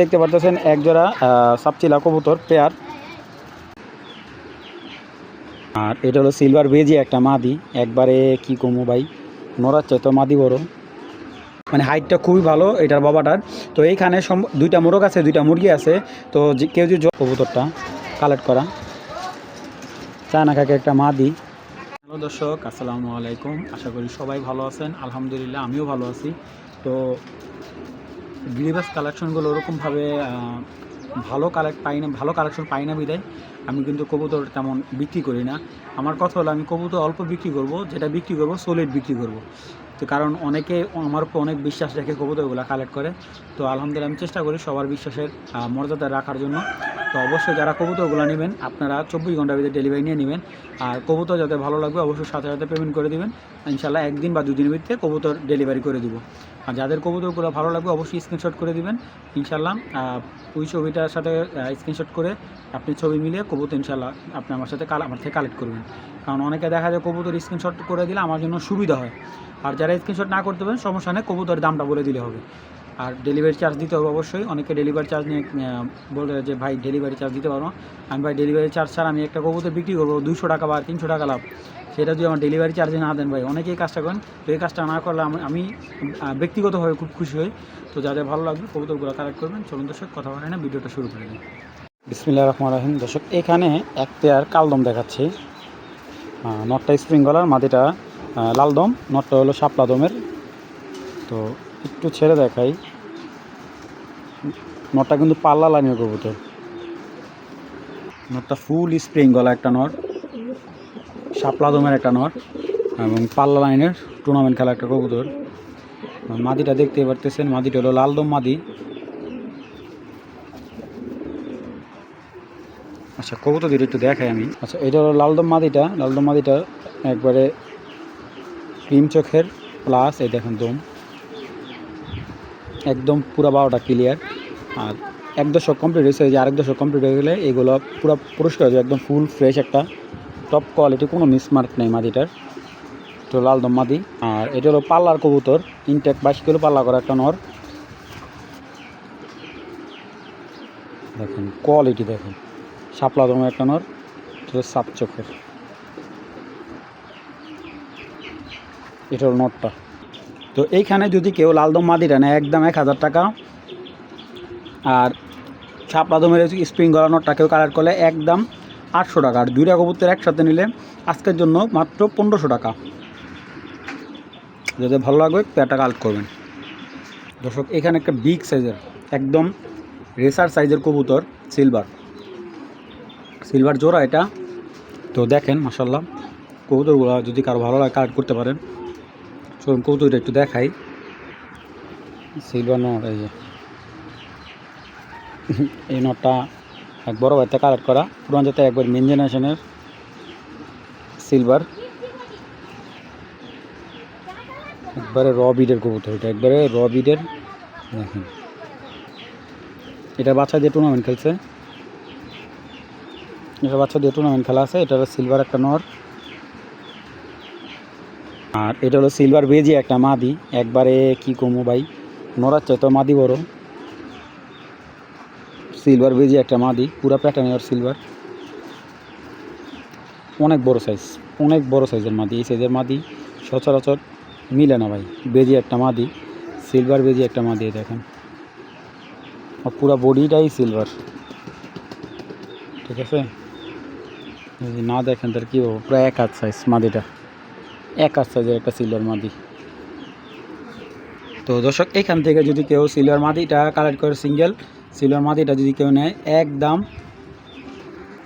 দেখতে পারতেছেন এক জোড়া সাপচিলা কবুতর পেয়ার। আর এটা হলো সিলভার বেজি একটা মাদি, একবারে কি কমু ভাই, নড়ার চাই তো মাদি বড়, মানে হাইটটা খুবই ভালো এটার বাবাটার। তো এইখানে দুইটা মোরগ আছে, দুইটা মুরগি আছে। তো কেউ যদি কবুতরটা কালেক্ট করা চায়না কাকে একটা মাদি। হ্যালো দর্শক, আসসালামু আলাইকুম, আশা করি সবাই ভালো আছেন। আলহামদুলিল্লাহ আমিও ভালো আছি। তো গিরিবাস কালেকশনগুলো ওরকমভাবে ভালো কালেকশন পাই না বিদায় আমি কিন্তু কবুতর তেমন বিক্রি করি না। আমার কথা হলো আমি কবুতর অল্প বিক্রি করব, যেটা বিক্রি করব সলিড বিক্রি করব। তো কারণ অনেকে আমার উপর অনেক বিশ্বাস রেখে কবুতরগুলো কালেক্ট করে। তো আলহামদুলিল্লাহ আমি চেষ্টা করি সবার বিশ্বাসের মর্যাদা রাখার জন্য। তো অবশ্যই যারা কবুতরগুলো নেবেন আপনারা 24 ঘন্টার ভিতরে ডেলিভারি নিয়ে নেবেন। আর কবুতর যাতে ভালো লাগবে অবশ্যই সাথে সাথে পেমেন্ট করে দেবেন। ইনশাল্লাহ একদিন বা দুদিনের ভিতরে কবুতর ডেলিভারি করে দিব। আর যাদের কবুতরগুলো ভালো লাগবে অবশ্যই স্ক্রিনশট করে দিবেন। ইনশাল্লাহ ওই ছবিটার সাথে স্ক্রিনশট করে আপনি ছবি মিলিয়ে কবুতর ইনশাল্লাহ আপনি আমার থেকে কালেক্ট করবেন। কারণ অনেকে দেখা যায় কবুতর স্ক্রিনশট করে দিলে আমার জন্য সুবিধা হয়। আর যারা স্ক্রিনশট না করতে পারেন সমস্যা নেই, কবুতরের দামটা বলে দিলে হবে। আর ডেলিভারি চার্জ দিতে হবে অবশ্যই। অনেকে ডেলিভারি চার্জ নিয়ে বলে যে ভাই ডেলিভারি চার্জ দিতে পারবো না। আমি ভাই ডেলিভারি চার্জ ছাড়া আমি একটা কবুতর বিক্রি করবো 200 টাকা বা 300 টাকা লাভ, সেটা যদি আমার ডেলিভারি চার্জে না দেন ভাই, অনেকেই কাজটা করেন। তো এই কাজটা না করলে আমি ব্যক্তিগতভাবে খুব খুশি হই। তো যাদের ভালো লাগবে কবুতরগুলো কালেক্ট করবেন। চলুন দর্শক কথা বলে না, ভিডিওটা শুরু করে দিন। বিসমিল্লাহির রহমানির রহিম। দর্শক এখানে এক পেয়ার কালদম দেখাচ্ছি। নটটা স্প্রিং গলার, মাদিটা লালদম, নটটা হলো শাপলা দমের। তো একটু ছেড়ে দেখাই, নটটা কিন্তু পাল্লা লাইনের কবুতর। নটটা ফুল স্প্রিং গলা একটা নট, শাপলা দমের একটা নট এবং পাল্লা লাইনের টুর্নামেন্ট খেলা একটা কবুতর। মাদিটা দেখতে পারতেছেন, মাদিটা হলো লালদম মাদি। আচ্ছা কবুতর দুটো একটু দেখাই আমি। আচ্ছা এটা হলো লালদম মাদিটা। লালদম মাদিটা একবারে ক্রিম চোখের প্লাস, এই দেখেন দম একদম পুরো 12টা ক্লিয়ার। আর 1 দশক কমপ্লিট হয়েছে, যে আরেক দশক কমপ্লিট হয়ে গেলে এগুলো পুরো পরিষ্কার হয়ে যাবে, একদম ফুল ফ্রেশ একটা টপ কোয়ালিটি, কোনো মিসমার্ক নেই মাদিটার। তো লালদম মাদি। আর এটা হলো পাল্লার কবুতর, ইনটেক 22 কিলো পাল্লা করা একটা নর। দেখেন কোয়ালিটি দেখেন, শাপলা দমের একটা নর, সাপ চোখের। এটা হলো নটটা। তো এইখানে যদি কেউ লালদম মাদিটা নেয় একদম 1000 টাকা। আর শাপলা দমের স্প্রিং গলা নটটা কেউ কালেক্ট করলে একদম 800 টাকা। আর দুইটা কবুতর একসাথে নিলে আজকের জন্য মাত্র 1500 টাকা। যাদের ভালো লাগবে পেয়ারটা কালেক্ট করবেন। দর্শক এখানে একটা বিগ সাইজের একদম রেসার সাইজের কবুতর, সিলভার জোড়া এটা। তো দেখেন মাশাল্লাহ কবুতরগুলো যদি কারো ভালো লাগে কালেক্ট করতে পারেন। চলুন কবুতরটা একটু দেখাই। সিলভার নট, এই যে এই নটটা এক বড় ভাইতে কালেক্ট করা, পুরান যাতে একবার মেন জেনারেশনের সিলভার, একবারে র বিডের কবুতর। এটা একবারে র বিডের। দেখেন এটা বাচ্চা দিয়ে টুর্নামেন্ট খেলছে, এটা বাচ্চা দিয়ে টুর্নামেন্ট খেলা আছে। এটা হলো সিলভার একটা নর। আর এটা হলো সিলভার বেজি একটা মাদি, একবারে কি কমু ভাই, নড়ার চাই তো মাদি বড়। সিলভার বেজি একটা মাদি, পুরা প্যাটার্নের সিলভার, অনেক বড় সাইজের মাদি। এই সাইজের মাদি সচরাচর মিলে না ভাই। বেজি একটা মাদি, সিলভার বেজি একটা মাদি, দেখেন আর পুরা বডিটাই সিলভার। ঠিক আছে, যদি না দেখেন তাহলে কী বলবো, প্রায় 1 হাত সাইজ মাদিটা, 1 হাত সাইজের একটা সিলভার মাদি। তো দর্শক এখান থেকে যদি কেউ সিলভার মাদিটা কালেক্ট করে, সিঙ্গেল সিলভার মাদিটা যদি কেউ নেয় একদম।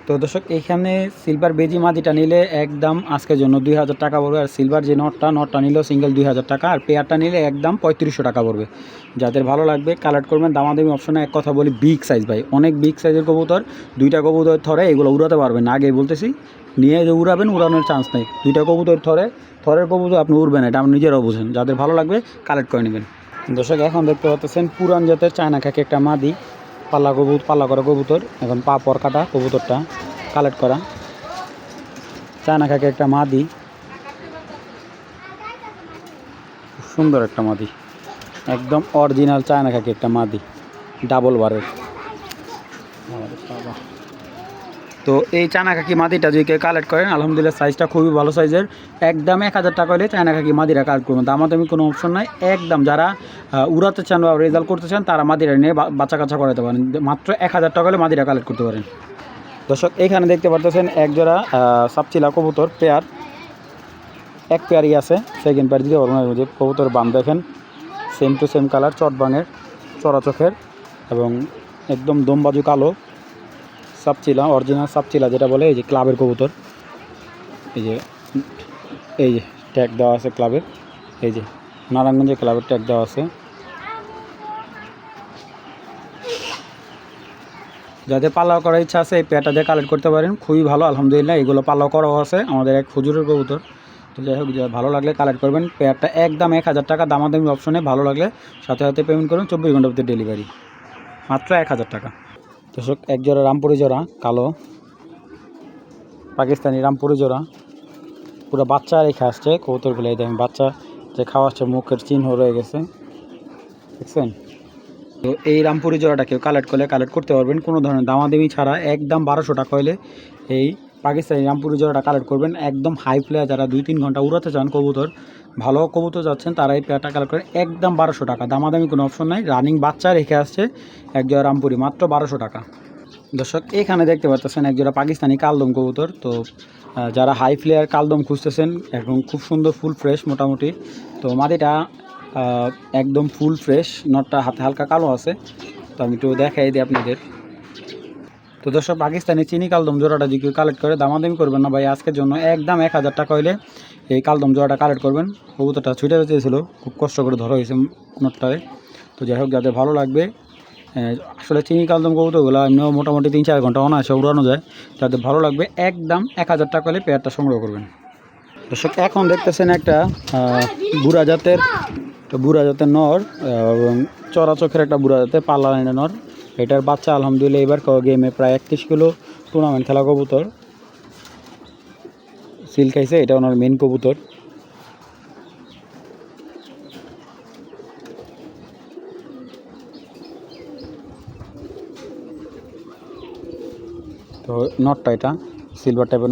তো দর্শক এখানে সিলভার বেজি মাদিটা নিলে একদম আজকের জন্য 2000 টাকা পড়বে। আর সিলভার যে নটটা নিলেও সিঙ্গেল 2000 টাকা। আর পেয়ারটা নিলে একদম 3500 টাকা পড়বে। যাদের ভালো লাগবে কালেক্ট করবেন। দামাদামি অপশনে এক কথা বলি, বিগ সাইজ ভাই, অনেক বিগ সাইজের কবুতর। 2টা কবুতর থরে এগুলো উড়াতে পারবেন না, আগেই বলতেছি। নিয়ে যে উড়াবেন, উড়ানোর চান্স নেই। 2টা কবুতর থরের কবুতর আপনি উড়বেন, এটা আপনি নিজেরাও বুঝেন। যাদের ভালো লাগবে কালেক্ট করে নেবেন। দর্শক এখন দেখতে পাচ্ছেন পুরান জাতের চায়না খাকি একটা মাদি, পাল্লা করা কবুতর। এখন পা পর কাটা কবুতরটা কালেক্ট করা, চায়না খাকি একটা মাদি, সুন্দর একটা মাদি, একদম অরিজিনাল চায়না খাকি একটা মাদি। ডাবল বারের। তো এই চায়না খাকি মাদিটা যদি কেউ কালেক্ট করেন আলহামদুলিল্লাহ সাইজটা খুবই ভালো সাইজের, একদম 1000 টাকা হলে চায়না খাকি মাদিরা কালেক্ট করবেন। দামাদামি কোনো অপশন নাই, একদম যারা উড়াতে চান বা রেজাল্ট করতে চান তারা মাদিরা নিয়ে বাচ্চা কাচ্চা করাতে পারেন, মাত্র 1000 টাকা হলে মাদিরা কালেক্ট করতে পারেন। দর্শক এখানে দেখতে পারতেছেন একজোড়া সাপচিলা কবুতর পেয়ার, এক পেয়ারই আছে, সেকেন্ড পেয়ার দিতে পারবো না। যে কবুতর বান দেখেন সেম টু সেম কালার, চটবাঙের চড়া চোখের এবং একদম দমবাজু কালো সাপচিলা, অরিজিনাল সাপচিলা যেটা বলে, এই যে ক্লাবের কবুতর, এই যে ট্যাগ দেওয়া আছে ক্লাবের, এই যে নারায়ণগঞ্জের ক্লাবের ট্যাগ দেওয়া আছে। যাদের পাল্লাও করার ইচ্ছা আছে এই পেয়ারটা দিয়ে কালেক্ট করতে পারেন, খুবই ভালো আলহামদুলিল্লাহ। এগুলো পাল্লাও করাও আছে আমাদের এক হুজুরের কবুতর। তো যাই হোক, ভালো লাগলে কালেক্ট করবেন। পেয়ারটা একদম 1000 টাকা, দামাদামি অপশনে, ভালো লাগলে সাথে সাথে পেমেন্ট করুন, 24 ঘন্টার ভিতরে ডেলিভারি, মাত্র 1000 টাকা। দর্শক এক জোড়া রামপুরি জোড়া কালো পাকিস্তানি রামপুরি জোড়া, পুরো বাচ্চা রেখে আসছে কবুতরগুলো, এই দেখেন বাচ্চা যে খাওয়া আসছে মুখের চিহ্ন রয়ে গেছে, দেখছেন। তো এই রামপুরি জোড়াটা কেউ কালেক্ট করলে কালেক্ট করতে পারবেন কোনো ধরনের দামাদামি ছাড়া, একদম 1200 টাকা হলে এই পাকিস্তানি রামপুরি জোড়াটা কালেক্ট করবেন। একদম হাই প্লেয়ার যারা 2-3 ঘন্টা উড়াতে চান কবুতর, ভালো কবুতর যাচ্ছেন, তারা এই পেয়ারটা কালেক্ট করেন, একদম 1200 টাকা, দামাদামি কোনো অপশন নাই। রানিং বাচ্চা রেখে আসছে এক জোড়া রামপুরি, মাত্র 1200 টাকা। দর্শক এখানে দেখতে পাচ্ছেন এক জোড়া পাকিস্তানি কালদম কবুতর। তো যারা হাই প্লেয়ার কালদম খুঁজতেছেন, এবং খুব সুন্দর ফুল ফ্রেশ মোটামুটি, তো মাদিটা একদম ফুল ফ্রেশ, নটটা হাতে হালকা কালো আছে, তো আমি একটু দেখাই দিই আপনাদের। তো দর্শক পাকিস্তানি চিনি কালদম জোড়াটা যদি কেউ কালেক্ট করে, দামাদামি করবেন না ভাই, আজকের জন্য একদম 1000 টাকা হলে এই কালদম জোড়াটা কালেক্ট করবেন। কবুতরটা ছুটে চেয়েছিল, খুব কষ্ট করে ধরা হয়েছে নটটারে। তো যাই হোক, যাদের ভালো লাগবে, আসলে চিনি কালদম কবুতরগুলো এমনিও মোটামুটি 3-4 ঘন্টা অনায়াসে উড়ানো যায়, যাদের ভালো লাগবে একদম 1000 টাকা হলে পেয়ারটা সংগ্রহ করবেন। দর্শক এখন দেখতেছেন একটা বুড়া জাতের নর, এবং চড়া চোখের একটা বুড়া জাতের পাল্লা লাইনের নর। এটার বাচ্চা আলহামদুলিল্লাহ এবার গেমে প্রায় 31 কিলো টুর্নামেন্ট খেলা কবুতর সিল খাইছে, এটা ওনার মেন কবুতর। তো নটটা এটা সিলভার টাইপের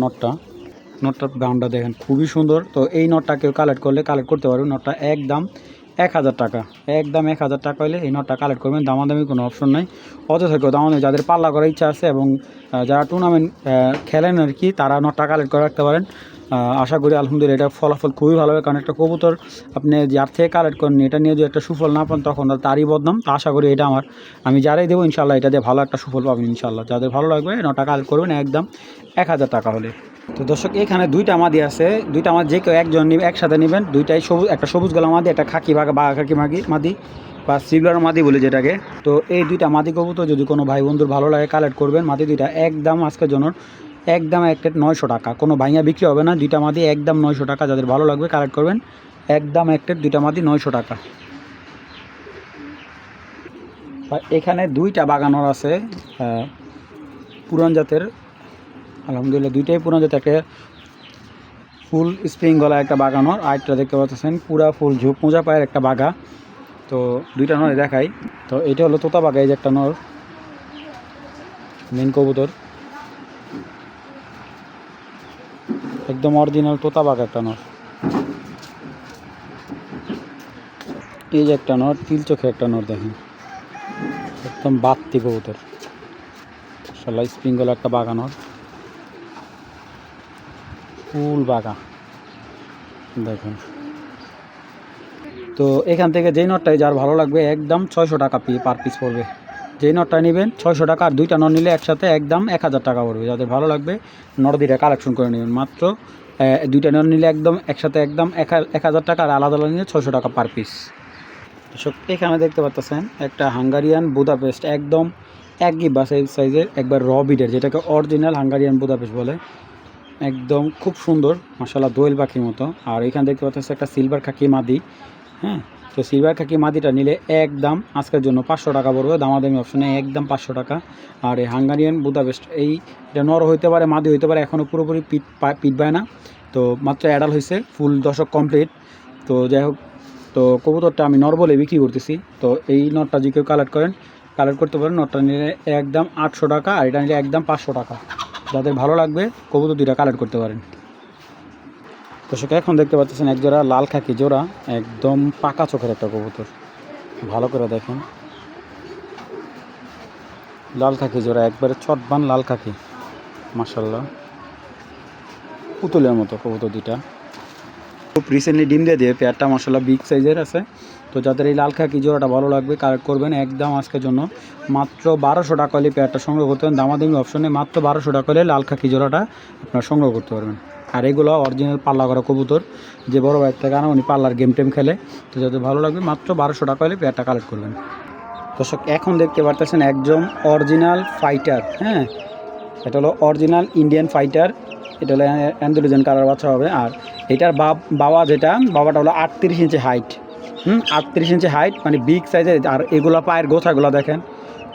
নটটার দামটা দেখেন খুবই সুন্দর। তো এই নটটা কেউ কালেক্ট করলে কালেক্ট করতে পারবেন। নটটা একদম 1000 টাকা, একদম 1000 টাকা হলে এই নটটা কালেক্ট করবেন, দামাদামি কোনো অপশন নাই। অযথা কেউ দামাদামি, যাদের পাল্লা করার ইচ্ছা আছে এবং যারা টুর্নামেন্ট খেলেন আর কি, তারা নটটা কালেক্ট করে রাখতে পারেন। আশা করি আলহামদুলিল্লাহ এটা ফলাফল খুবই ভালো হবে, কারণ একটা কবুতর আপনি যার থেকে কালেক্ট করেন এটা নিয়ে যদি একটা সুফল না পান তখন তারই বদনাম। তো আশা করি এটা আমি যারাই দেবো ইনশাল্লাহ এটা দিয়ে ভালো একটা সুফল পাবেন ইনশাল্লাহ। যাদের ভালো লাগবে নটটা কালেক্ট করবেন একদম 1000 টাকা হলে। তো দর্শক এখানে দুইটা মাদি আছে, দুইটা মাদি যে কেউ একজন একসাথে নেবেন, দুইটাই সবুজ, একটা সবুজ গলা মাদি, একটা খাকি বাঘা খাকি মাদি বা সিলভার মাদি বলে যেটাকে। তো এই দুইটা মাদি কবুতর যদি কোনো ভাই বন্ধুর ভালো লাগে কালেক্ট করবেন। মাদি দুইটা একদম আজকের জন্য একদম একটা 900 টাকা, কোনো ভাইয়া বিক্রি হবে না, দুইটা মাদি একদম 900 টাকা। যাদের ভালো লাগবে কালেক্ট করবেন, একদম একটা দুইটা মাদি 900 টাকা। এখানে দুইটা বাগানর আছে পুরান জাতের, আলহামদুলিল্লাহ দুইটাই পুরান জাতের, একটা ফুল স্প্রিং গলা একটা বাগানর, আরেকটা দেখতে পাচ্ছেন পুরা ফুল ঝোপ মোজা পায়ের একটা বাঘা। তো দুইটা নর দেখাই। তো এটা হলো তোতা বাঘা, এই যে একটা নর মেন কবুতর, একদম অরিজিনাল তোতা বাঘা একটা নর। এই যে একটা নর, তিল চোখে একটা নর দেখেন, একদম বাত্তি কবুতর, মাশাআল্লাহ স্প্রিং গলা একটা বাঘা নর, ফুল বাঘা দেখুন। তো এখান থেকে যেই নটটাই যার ভালো লাগবে একদম 600 টাকা পার পিস পড়বে। যেই নটটা নেবেন 600 টাকা, আর দুইটা নট নিলে একসাথে একদম 1000 টাকা পড়বে। যাদের ভালো লাগবে নট দুইটা কালেকশন করে নেবেন, মাত্র দুইটা নট নিলে একদম একসাথে একদম 1000 টাকা, আর আলাদা আলাদা নিলে 600 টাকা পার পিস। সব এখানে দেখতে পাচ্ছেন একটা হাঙ্গারিয়ান বুদাপেস্ট, একদম এক গিবা সাইজের, একবার র বিডের, যেটাকে অরিজিনাল হাঙ্গারিয়ান বুদাপেস্ট বলে, একদম খুব সুন্দর মাশাআল্লাহ দোয়েল পাখির মতো। আর এখানে দেখতে পাচ্ছেন একটা সিলভার খাকি মাদি, হ্যাঁ। তো সিলভার খাকি মাদিটা নিলে একদম আজকের জন্য 500 টাকা পড়বে, দামাদামি অপশনে একদম 500 টাকা। আর এই হাঙ্গারিয়ান বুদাপেস্ট এটা নর হইতে পারে মাদি হইতে পারে, এখনও পুরোপুরি পিট পায় না, তো মাত্র অ্যাডাল হয়েছে, ফুল দশক কমপ্লিট। তো যাই হোক, তো কবুতরটা আমি নর বলে বিক্রি করতেছি। তো এই নরটা যদি কেউ কালেক্ট করেন কালেক্ট করতে পারেন। নটটা নিলে একদম 800 টাকা, আর এটা নিলে একদম 500 টাকা। যাদের ভালো লাগবে কবুতর দুইটা কালেক্ট করতে পারেন। দর্শক এখন দেখতে পাচ্ছেন এক জোড়া লাল খাকি জোড়া, একদম পাকা চোখের একটা কবুতর। ভালো করে দেখেন, লাল খাকি জোড়া, একবারে চটবান লাল খাকি, মাশাল্লাহ পুতুলের মতো কবুতর দুইটা। খুব রিসেন্টলি ডিম দিয়ে পেয়ারটা মাশাল্লাহ বিগ সাইজের আছে। তো যাদের এই লাল খাকি জোড়াটা ভালো লাগবে কালেক্ট করবেন। একদম আজকের জন্য মাত্র 1200 টাকা হলে পেয়ারটা সংগ্রহ করতে পারেন। দামাদামি অপশনে মাত্র 1200 টাকা হলে লাল খাকি জোড়াটা আপনারা সংগ্রহ করতে পারবেন। আর এগুলো অরিজিনাল পাল্লা করা কবুতর, যে বড় ভাই থেকে আনা উনি পাল্লার গেম টেম খেলে। তো যাদের ভালো লাগবে মাত্র 1200 টাকা হলে পেয়ারটা কালেক্ট করবেন। দর্শক এখন দেখতে পারতেছেন একদম অরিজিনাল ফাইটার, হ্যাঁ এটা হলো অরিজিনাল ইন্ডিয়ান ফাইটার। এটা হলো অ্যান্ডালুজিয়ান কালার বাচ্চা হবে। আর এটার বাবা বাবাটা হলো 38 ইঞ্চি হাইট, 38 ইঞ্চি হাইট, মানে বিগ সাইজের। আর এগুলো পায়ের গোছাগুলো দেখেন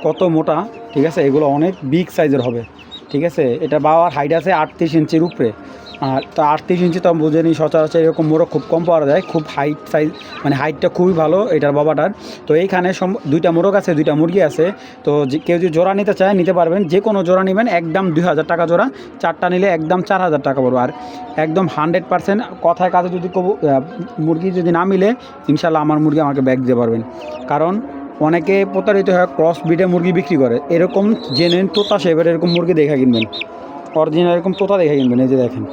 কত মোটা, ঠিক আছে, এগুলো অনেক বিগ সাইজের হবে, ঠিক আছে। এটা বাবার হাইট আছে 38 ইঞ্চির উপরে। আর তো 38 ইঞ্চি তো বুঝেনি, সচরাচর এরকম মোরগ খুব কম পাওয়া যায়, খুব হাইট সাইজ, মানে হাইটটা খুবই ভালো এটার বাবাটার। তো এইখানে দুইটা মোরগ আছে, দুইটা মুরগি আছে। তো কেউ যদি জোড়া নিতে চায় নিতে পারবেন, যে কোনো জোড়া নেবেন একদম 2000 টাকা জোড়া, 4টা নিলে একদম 4000 টাকা পড়বে। আর একদম 100% কথায় কাজে যদি মুরগি যদি না মিলে, ইনশাল্লাহ আমার মুরগি আমাকে ব্যাক দিতে পারবেন। কারণ অনেকে প্রতারিত হয় ক্রস ব্রিডে মুরগি বিক্রি করে, এরকম জেনে তোতা শেপের এরকম মুরগি দেখা কিনবেন, অরিজিনাল এরকম তোতা দেখা কিনবেন। এই যে দেখেন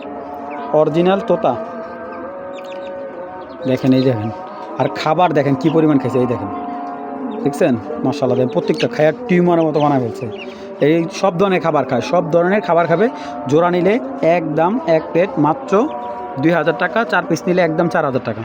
অরিজিনাল তোতা দেখেন, এই দেখেন। আর খাবার দেখেন কি পরিমাণ খেয়েছে, এই দেখেন, দেখছেন মাশাআল্লাহ। দেখেন প্রত্যেকটা খায়ার টিউমারের মতো বানায় ফেলছে। এই সব ধরনের খাবার খায়, সব ধরনের খাবার খাবে। জোড়া নিলে একদম এক প্লেট মাত্র 2000 টাকা, 4 পিস নিলে একদম 4000 টাকা।